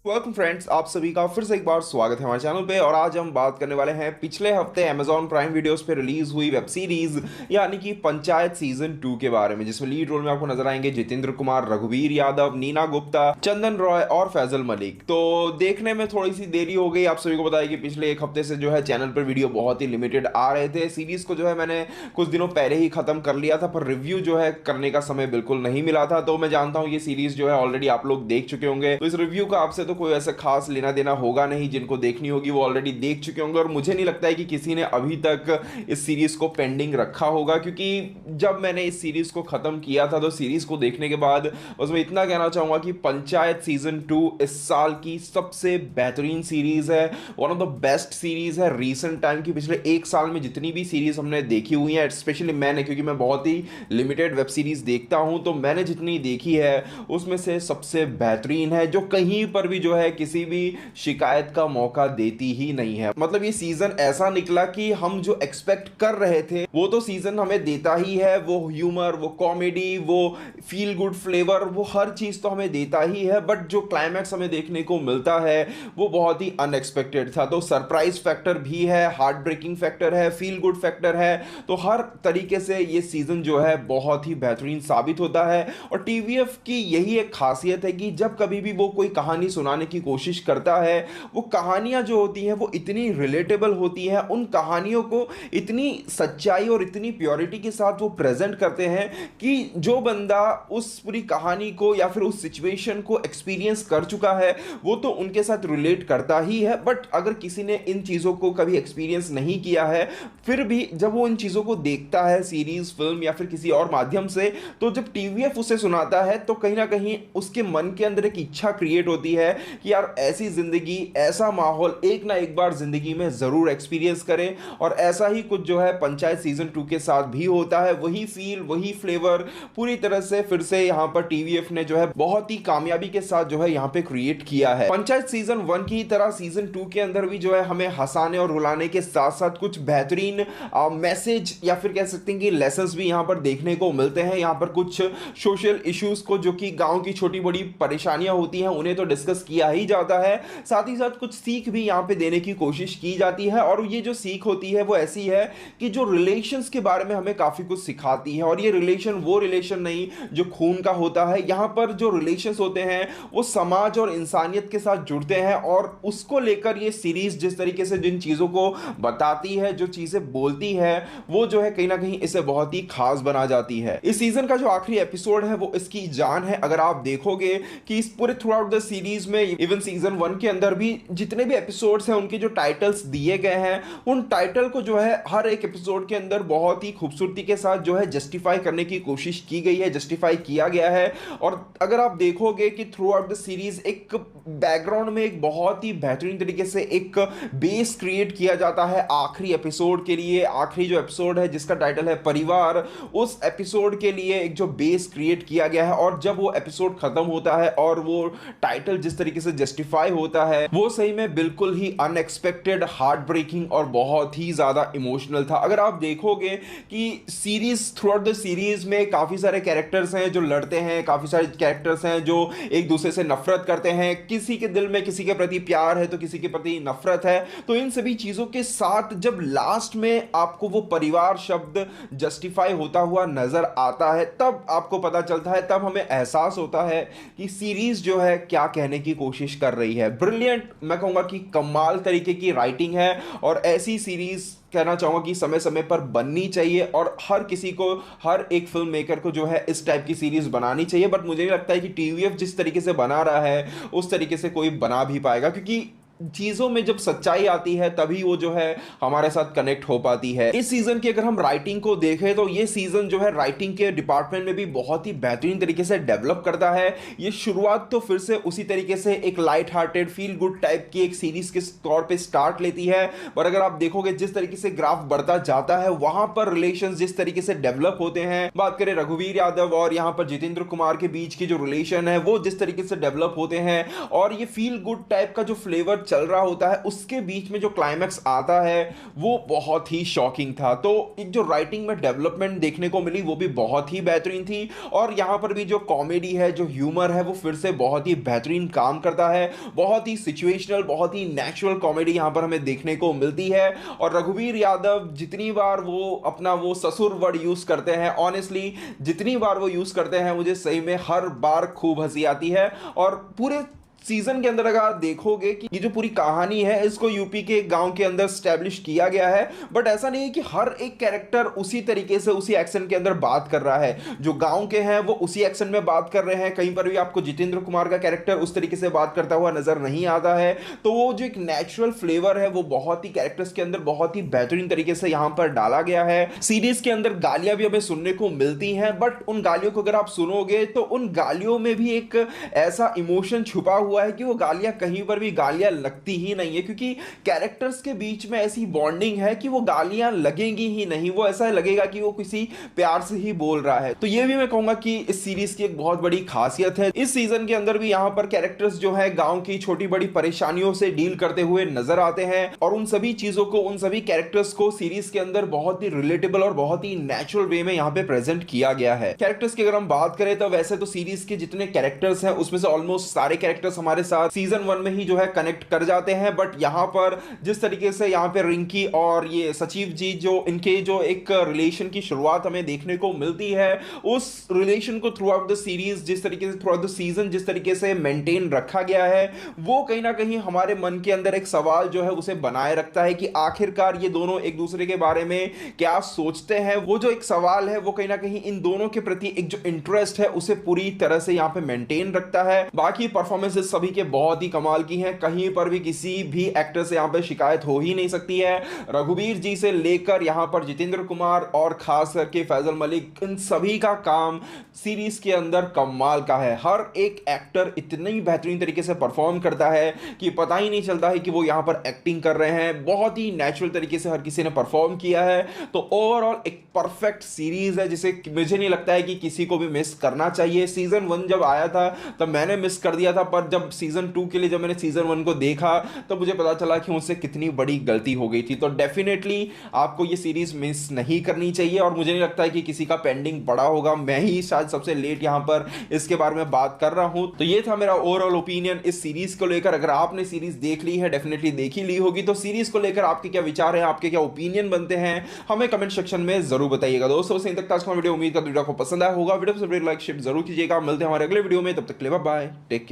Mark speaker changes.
Speaker 1: Welcome friends, आप सभी का फिर से एक बार स्वागत है हमारे चैनल पे। और आज हम बात करने वाले हैं पिछले हफ्ते Amazon प्राइम वीडियोस पे रिलीज हुई वेब सीरीज यानी कि पंचायत सीजन 2 के बारे में, जिसमें लीड रोल में आपको नजर आएंगे जितेंद्र कुमार, रघुवीर यादव, नीना गुप्ता, चंदन रॉय और फैजल मलिक। तो देखने में थोड़ी सी देरी हो गई। आप सभी को बताया कि पिछले एक हफ्ते से जो है चैनल पर वीडियो बहुत ही लिमिटेड आ रहे थे। सीरीज को जो है मैंने कुछ दिनों पहले ही खत्म कर लिया था, पर रिव्यू जो है करने का समय बिल्कुल नहीं मिला था। तो मैं जानता हूँ ये सीरीज जो है ऑलरेडी आप लोग देख चुके होंगे, तो इस रिव्यू का आपसे तो कोई ऐसा खास लेना देना होगा नहीं। जिनको देखनी होगी वो ऑलरेडी देख चुके होंगे, और मुझे नहीं लगता है कि किसी ने अभी तक इस सीरीज को पेंडिंग रखा होगा, क्योंकि जब मैंने इस सीरीज को खत्म किया था तो सीरीज को देखने के बाद बस मैं इतना कहना चाहूंगा कि पंचायत सीजन 2 इस साल की सबसे बेहतरीन सीरीज है, one of the best series है रीसेंट टाइम की। पिछले एक साल में जितनी भी सीरीज हमने देखी हुई है, स्पेशली मैंने, क्योंकि मैं बहुत ही लिमिटेड वेब सीरीज देखता हूं, तो मैंने जितनी देखी है उसमें से सबसे बेहतरीन है, जो कहीं पर भी जो है किसी भी शिकायत का मौका देती ही नहीं है। मतलब ये सीजन ऐसा निकला कि हम जो एक्सपेक्ट कर रहे थे वो तो सीजन हमें देता ही है। वो ह्यूमर, वो कॉमेडी, वो फील गुड फ्लेवर, वो हर चीज तो हमें देता ही है, बट जो क्लाइमैक्स हमें देखने को मिलता है वो बहुत ही अनएक्सपेक्टेड था। तो सरप्राइज फैक्टर भी है, हार्ट ब्रेकिंग फैक्टर है, फील गुड फैक्टर है। तो हर तरीके से ये सीजन जो है बहुत ही बेहतरीन साबित होता है। और टीवीएफ की यही एक खासियत है कि जब कभी भी वो कोई कहानी सुनाने की कोशिश करता है, वो कहानियां जो होती हैं वो इतनी रिलेटेबल होती हैं, उन कहानियों को इतनी सच्चाई और इतनी प्योरिटी के साथ वो प्रेजेंट करते हैं कि जो बंदा उस पूरी कहानी को या फिर उस सिचुएशन को एक्सपीरियंस कर चुका है वो तो उनके साथ रिलेट करता ही है। बट अगर किसी ने इन चीज़ों को कभी एक्सपीरियंस नहीं किया है, फिर भी जब वो इन चीज़ों को देखता है सीरीज, फिल्म या फिर किसी और माध्यम से, तो जब टीवीएफ उसे सुनाता है तो कहीं ना कहीं उसके मन के अंदर एक इच्छा क्रिएट होती है कि यार ऐसी जिंदगी, ऐसा माहौल एक ना एक बार जिंदगी में जरूर एक्सपीरियंस करें। और ऐसा ही कुछ जो है पंचायत सीजन 2 के साथ भी होता है। वही फील, वही फ्लेवर पूरी तरह से फिर से यहां पर टीवीएफ ने जो है बहुत ही कामयाबी के साथ जो है यहां पे क्रिएट किया है। पंचायत सीजन 1 की तरह सीजन 2 के अंदर भी जो है हमें हंसाने और रुलाने के साथ साथ कुछ बेहतरीन मैसेज या फिर कह सकते हैं कि लेसन्स भी यहां पर देखने को मिलते हैं। यहां पर कुछ सोशल इश्यूज को, जो कि गांव की छोटी बड़ी परेशानियां होती हैं, उन्हें तो डिस्कस किया ही जाता है। साथ ही साथ कुछ सीख भी यहां पे देने की कोशिश की जाती है, और ये जो सीख होती है वो ऐसी है कि जो रिलेशंस के बारे में हमें काफी कुछ सिखाती है। और ये रिलेशन वो रिलेशन नहीं जो खून का होता है, यहां पर जो रिलेशंस होते हैं वो समाज और इंसानियत के साथ जुड़ते हैं। और उसको लेकर ये सीरीज जिस तरीके से जिन चीजों को बताती है, जो चीजें बोलती है, वो जो है कहीं ना कहीं इसे बहुत ही खास बना जाती है। इस सीजन का जो आखिरी एपिसोड है वो इसकी जान है। अगर आप देखोगे कि इस पूरे थ्रू आउट द सीरीज में, इवन सीजन 1 के अंदर भी जितने भी एपिसोड्स हैं उनके जो टाइटल्स दिए गए हैं, उन टाइटल को जो है हर एक एपिसोड के अंदर बहुत ही खूबसूरती के साथ जो है जस्टिफाई करने की कोशिश की गई है, जस्टिफाई किया गया है। और अगर आप देखोगे कि थ्रू आउट द सीरीज एक बैकग्राउंड में एक बहुत ही बेहतरीन तरीके से एक बेस क्रिएट किया जाता है आखिरी एपिसोड के लिए। आखिरी जो एपिसोड है जिसका टाइटल है परिवार, उस एपिसोड के लिए एक जो बेस क्रिएट किया गया है, और जब वो एपिसोड खत्म होता है और वो टाइटल जिस तरीके से जस्टिफाई होता है, वो सही में बिल्कुल ही अनएक्सपेक्टेड, हार्ट ब्रेकिंग और बहुत ही ज्यादा इमोशनल था। अगर आप देखोगे कि series, through out the series में काफी सारे कैरेक्टर्स हैं जो लड़ते हैं, काफी सारे कैरेक्टर्स हैं जो एक दूसरे से नफरत करते हैं, किसी के दिल में किसी के प्रति प्यार है तो किसी के प्रति नफरत है। तो इन सभी चीजों के साथ जब लास्ट में आपको वो परिवार शब्द जस्टिफाई होता हुआ नजर आता है, तब आपको पता चलता है, तब हमें एहसास होता है कि सीरीज जो है क्या कहने की कोशिश कर रही है। ब्रिलियंट, मैं कहूंगा कि कमाल तरीके की राइटिंग है, और ऐसी सीरीज कहना चाहूंगा कि समय समय पर बननी चाहिए, और हर किसी को, हर एक फिल्म मेकर को जो है इस टाइप की सीरीज बनानी चाहिए। बट मुझे नहीं लगता है कि टीवीएफ जिस तरीके से बना रहा है उस तरीके से कोई बना भी पाएगा, क्योंकि चीजों में जब सच्चाई आती है तभी वो जो है हमारे साथ कनेक्ट हो पाती है। इस सीजन की अगर हम राइटिंग को देखें तो ये सीजन जो है राइटिंग के डिपार्टमेंट में भी बहुत ही बेहतरीन तरीके से डेवलप करता है। ये शुरुआत तो फिर से उसी तरीके से एक light hearted, feel good type की एक सीरीज के तौर पे स्टार्ट लेती है, पर अगर आप देखोगे जिस तरीके से ग्राफ बढ़ता जाता है, वहां पर रिलेशंस जिस तरीके से डेवलप होते हैं, बात करें रघुवीर यादव और यहां पर जितेंद्र कुमार के बीच की जो रिलेशन है वो जिस तरीके से डेवलप होते हैं, और ये फील गुड टाइप का जो फ्लेवर चल रहा होता है उसके बीच में जो क्लाइमैक्स आता है वो बहुत ही शॉकिंग था। तो एक जो राइटिंग में डेवलपमेंट देखने को मिली वो भी बहुत ही बेहतरीन थी, और यहाँ पर भी जो कॉमेडी है, जो ह्यूमर है, वो फिर से बहुत ही बेहतरीन काम करता है। बहुत ही सिचुएशनल, बहुत ही नेचुरल कॉमेडी यहाँ पर हमें देखने को मिलती है। और रघुवीर यादव जितनी बार वो अपना वो ससुर वर्ड यूज करते हैं, ऑनेस्टली जितनी बार वो यूज करते हैं मुझे सही में हर बार खूब हंसी आती है। और पूरे सीजन के अंदर अगर आप देखोगे कि ये जो पूरी कहानी है इसको यूपी के गांव के अंदर स्टैब्लिश किया गया है, बट ऐसा नहीं है कि हर एक कैरेक्टर उसी तरीके से उसी एक्शन के अंदर बात कर रहा है। जो गांव के हैं वो उसी एक्शन में बात कर रहे हैं, कहीं पर भी आपको जितेंद्र कुमार का कैरेक्टर उस तरीके से बात करता हुआ नजर नहीं आता है। तो वो जो एक नेचुरल फ्लेवर है वो बहुत ही कैरेक्टर्स के अंदर बहुत ही बेहतरीन तरीके से यहां पर डाला गया है। सीरीज के अंदर गालियां भी हमें सुनने को मिलती हैं, बट उन गालियों को अगर आप सुनोगे तो उन गालियों में भी एक ऐसा इमोशन छुपा हुआ है कि वो गालियां कहीं पर भी गालियां लगती ही नहीं है, क्योंकि कैरेक्टर्स के बीच में ऐसी बॉन्डिंग है कि वो गालियां लगेंगी ही नहीं, वो ऐसा लगेगा कि वो किसी प्यार से ही बोल रहा है। तो ये भी मैं कहूंगा कि इस सीरीज की एक बहुत बड़ी खासियत है। इस सीजन के अंदर भी यहां पर कैरेक्टर्स जो है गांव की छोटी बड़ी परेशानियों से डील करते हुए नजर आते हैं, और उन सभी चीजों को, उन सभी कैरेक्टर्स को सीरीज के अंदर बहुत ही रिलेटेबल और बहुत ही नेचुरल वे में यहां पे प्रेजेंट किया गया है। कैरेक्टर्स की अगर हम बात करें तो वैसे तो सीरीज के जितने कैरेक्टर्स हैं उसमें से ऑलमोस्ट सारे कैरेक्टर्स हमारे साथ सीजन 1 में ही जो है कनेक्ट कर जाते हैं, बट यहां पर जिस तरीके से यहां पे रिंकी और ये सचिव जी जो इनके जो एक रिलेशन की शुरुआत हमें देखने को मिलती है, उस रिलेशन को थ्रू आउट द सीरीज जिस तरीके से थ्रू आउट द सीजन जिस तरीके से मेंटेन रखा गया है, वो कहीं ना कहीं हमारे मन के अंदर एक सवाल जो है उसे बनाए रखता है कि आखिरकार ये दोनों एक दूसरे के बारे में क्या सोचते हैं। वो जो एक सवाल है वो कहीं ना कहीं इन दोनों के प्रति एक जो इंटरेस्ट है उसे पूरी तरह से यहां पे मेंटेन रखता है। बाकी परफॉर्मेंसेस सभी के बहुत ही कमाल की हैं, कहीं पर भी किसी भी एक्टर से यहां पे शिकायत हो ही नहीं सकती है। रघुवीर जी से लेकर यहां पर जितेंद्र कुमार और खास करके फैजल मलिक, इन सभी का काम सीरीज के अंदर कमाल का है। हर एक एक्टर इतनी बेहतरीन तरीके से परफॉर्म करता है कि पता ही नहीं चलता है कि वो यहां पर एक्टिंग कर रहे हैं। बहुत ही नेचुरल तरीके से हर किसी ने परफॉर्म किया है। तो ओवरऑल एक परफेक्ट सीरीज है जिसे मुझे नहीं लगता है कि किसी को भी मिस करना चाहिए। सीजन 1 जब आया था तब मैंने मिस कर दिया था, पर जब सीजन 2 के लिए जब मैंने सीजन 1 को देखा तो मुझे पता चला कि मुझसे कितनी बड़ी गलती हो गई थी। तो डेफिनेटली आपको ये सीरीज मिस नहीं करनी चाहिए, और मुझे नहीं लगता है कि किसी का पेंडिंग पड़ा होगा। मैं ही शायद सबसे लेट यहां पर इसके बारे में बात कर रहा हूं। तो ये था मेरा ओवरऑल ओपिनियन इस सीरीज को लेकर। अगर आपने सीरीज देख ली है, डेफिनेटली देख ही ली होगी, तो सीरीज को लेकर आपके क्या विचार हैं, आपके क्या ओपिनियन बनते हैं, हमें कमेंट सेक्शन में जरूर बताइएगा। दोस्तों से तक आज का वीडियो, उम्मीद का वीडियो को पसंद आया होगा। वीडियो से लाइक शेयर जरूर कीजिएगा। मिलते हैं हमारे अगले वीडियो में, तब तक के लिए बाय बाय, टेक केयर।